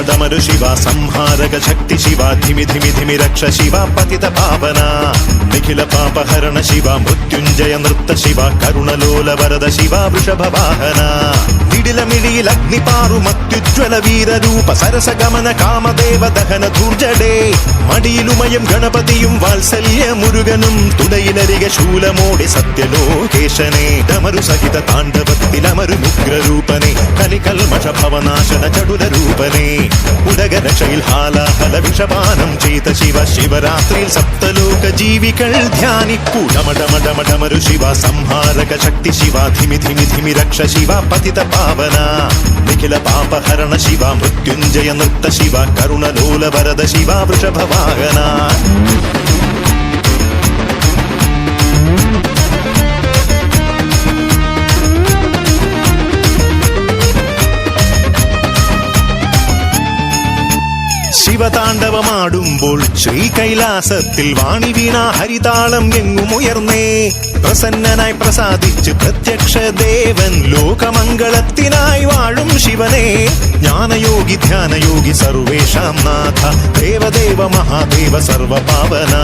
डमरु शिवा संहारक शक्ति शिवा धिमि धिमि धिमि रक्ष शिवा पतित पावना निखिल पापहरण शिवा मृत्युंजय नृत्त शिवा करुणलोल वरद शिवा वृषभ वाहना निडिलमिडिल अग्निपारु मत्युज्वल वीर रूप सरस गमन कामदेव दहन धूर्जडे मडियिलुमयं गणपतियुं वात्सल्य मुरुगनुं तुडयिलरिगे शूलमोडि सत्यलोकेशने डमरु सहित ताण्डवत्तिलमरु उग्ररूपने कलिकल्मष भवनाशन चडुल रूपने उडगन शैल्हालाहल विषपानं चेत शिव शिवरात्रिल सप्तलोक जीविकल ध्यानिप्पु डम डम डम डमरु शिवा संहारक शक्ति शिवा धिमि धिमि धिमि रक्ष शिवा पतित पावना निखिल पापहरण शिवा मृत्युंजय नृत्त शिवा करुणलोल वरद शिवा वृषभ वाहना ശിവതാണ്ഡവമാടുമ്പോൾ ശ്രീകൈലാസത്തിൽ വാണി വീണ ഹരിതാളം എങ്ങുമുയർന്നേ പ്രസന്നനായി പ്രസാദിച്ച് പ്രത്യക്ഷ ദേവൻ ലോകമംഗളത്തിനായി വാഴും ശിവനെ ജ്ഞാനയോഗി ധ്യാനയോഗി സർവേഷാം നാഥ ദേവദേവ മഹാദേവ സർവപാവന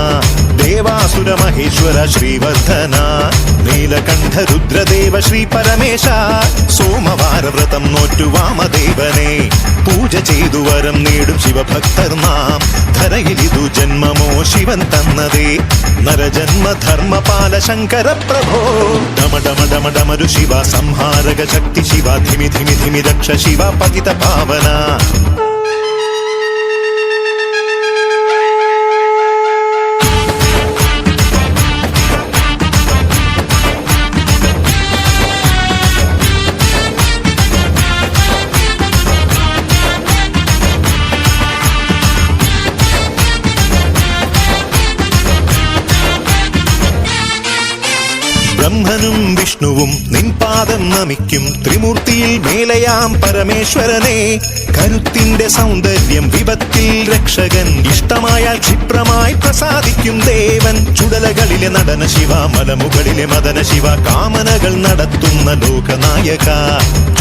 ദേവാസുര മഹേശ്വര ശ്രീവർദ്ധന നീലകണ്ഠ രുദ്രദേവ ശ്രീ പരമേശ സോമവാര വ്രതം നോറ്റു വാമദേവനെ പൂജ ചെയ്തു വരം നേടും ശിവഭക്തർ നാം ധരയിലിതു ജന്മമോ ശിവൻ തന്നതേ നരജന്മ ധർമ്മപാല ശങ്കര പ്രഭോ ഡമ ഡമ ഡമ ഡമരു ശിവ സംഹാരക ശക്തി ശിവ ധിമി ധിമി ധിമി രക്ഷ ശിവ പതിത പാവന ബ്രഹ്മനും വിഷ്ണുവും നിൻപാദം നമിക്കും ത്രിമൂർത്തിയിൽ മേലയാം പരമേശ്വരനെ കരുത്തിന്റെ സൗന്ദര്യം വിപത്തിൽ രക്ഷകൻ ഇഷ്ടമായാൽ ക്ഷിപ്രമായി പ്രസാദിക്കും ദേവൻ ചുടലകളിലെ നടന ശിവ മലമുകളിലെ മദന ശിവ കാമനകൾ നടത്തുന്ന ലോകനായക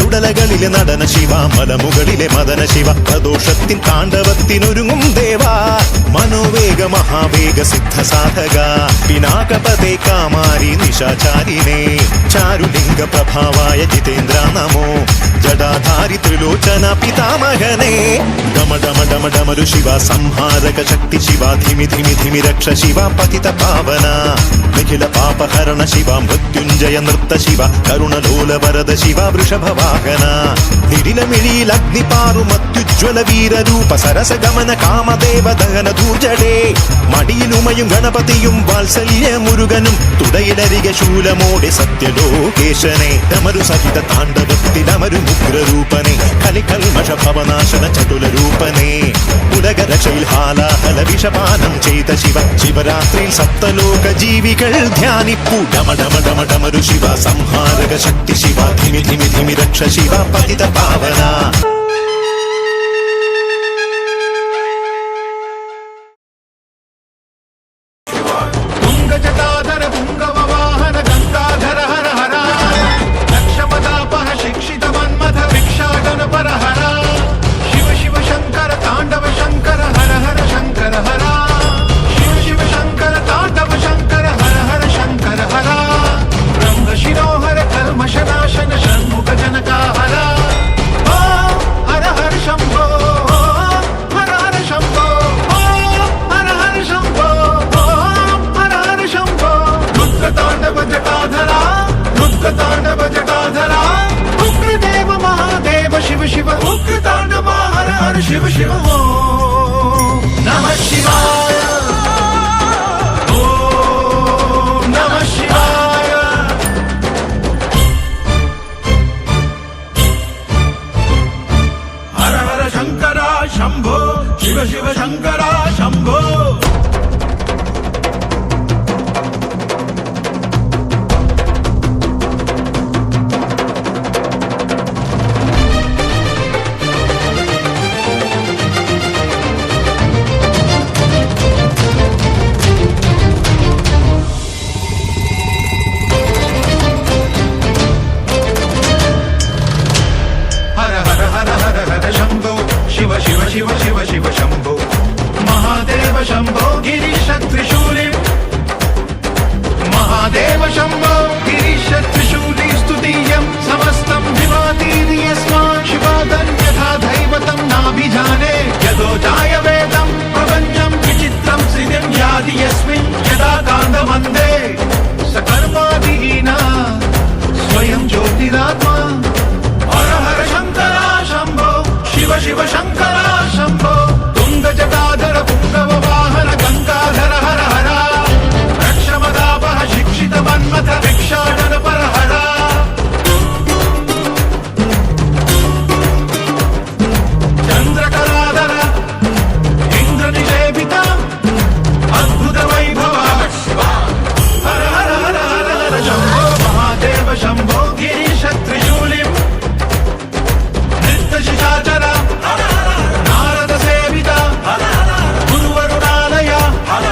ചുടലകളിലെ നടന ശിവ മലമുകളിലെ മദന ശിവ പ്രദോഷത്തിൻ താണ്ഡവത്തിനൊരുങ്ങും ദേവ മനോവേഗ മഹാവേഗ സിദ്ധ സാധക പിനാകപതേ കാമാരി നിശാചാരിണേ ചാരുലിംഗ പ്രഭാവായ ജിതേന്ദ്ര നമോ ജടാധാരി ത്രിലോചന പിതാമഹനെ ഡമ ഡമ ഡമ ഡമരു ശിവ സംഹാരക ശക്തി ശിവ ധിമി ധിമി ധിമി രക്ഷ ശിവ പതിത പാവന നിഖില പാപഹരണ ശിവ മൃത്യുഞ്ജയ നൃത്ത ശിവ കരുണലോല വരദ ശിവ വൃഷഭ വാഹന നിടിലമിഴിയിൽ അഗ്നിപാറു മത്യുജ്വല വീരരൂപ സരസ ഗമന കാമദേവ ദഹന ധൂർജടേ മടിയിലുമയും ഗണപതിയും വാത്സല്യ മുരുകനും തുടയിലരികെ ശൂലമോടെ സത്യലോകേശനെ ഡമരു സഹിത താണ്ഡവത്തിലമരു ഉഗ്രരൂപനെ കലികൽമഷ ഭവനാശന ചടുല രൂപനെ ഉലകര ശൈൽഹാലാഹല വിഷപാനം ചെയ്ത ശിവ ശിവരാത്രിയിൽ സപ്തലോക ജീവികൾ ധ്യാനിപ്പു ഡമ ഡമ ഡമ ഡമരു ശിവ സംഹാരക ശക്തി ശിവ ധിമി ധിമി ധിമി രക്ഷ ശിവ പതിത പാവന शिव शिव ओम नमः शिवाय ओम नमः शिवाय हर हर शंकर शंभो शिव शिव शंकर शंभो ऋषिरोचाय वेदं प्रपञ्चं विचित्रं श्रियं याति यस्मिन् यदा कान्दमन्दे स कर्मादिहीना स्वयं ज्योतिरात्मा हर हर शङ्करा शम्भो शिव शिव शङ्करा शम्भो तुङ्गजटाधर पुङ्गव वाहन गङ्गाधर हर हर रक्षमदापः शिक्षित मन्मथ भिक्षाटन पर हर चन्द्रकलाधर इन्द्रनिषेवित अद्भुत वैभव हर हर हर हर हर शम्भो महादेव शम्भो गिरीश त्रिशूलिम् नित्यशिशाचर नारद सेवित गुरुवरुणालय हर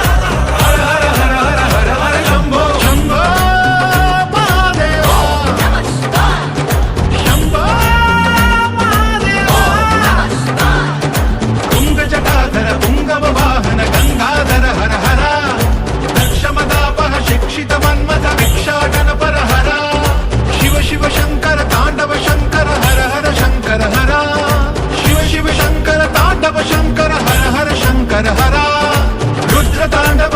हर हर हर हर हर शम्भो शम्भो महादेव शम्भो महादेव तुङ्गजटाधर पुङ्गव वाहन गङ्गाधर हर हर दक्षमदापः शिक्षित मन्मथ भिक्षाटन पर हर शिव शिव शङ्कर ताण्डव शङ्कर हर हर शङ्कर हर शिव शिव शङ्कर ताण्डव शङ्कर हर हर शङ्कर हर रुद्र ताण्डव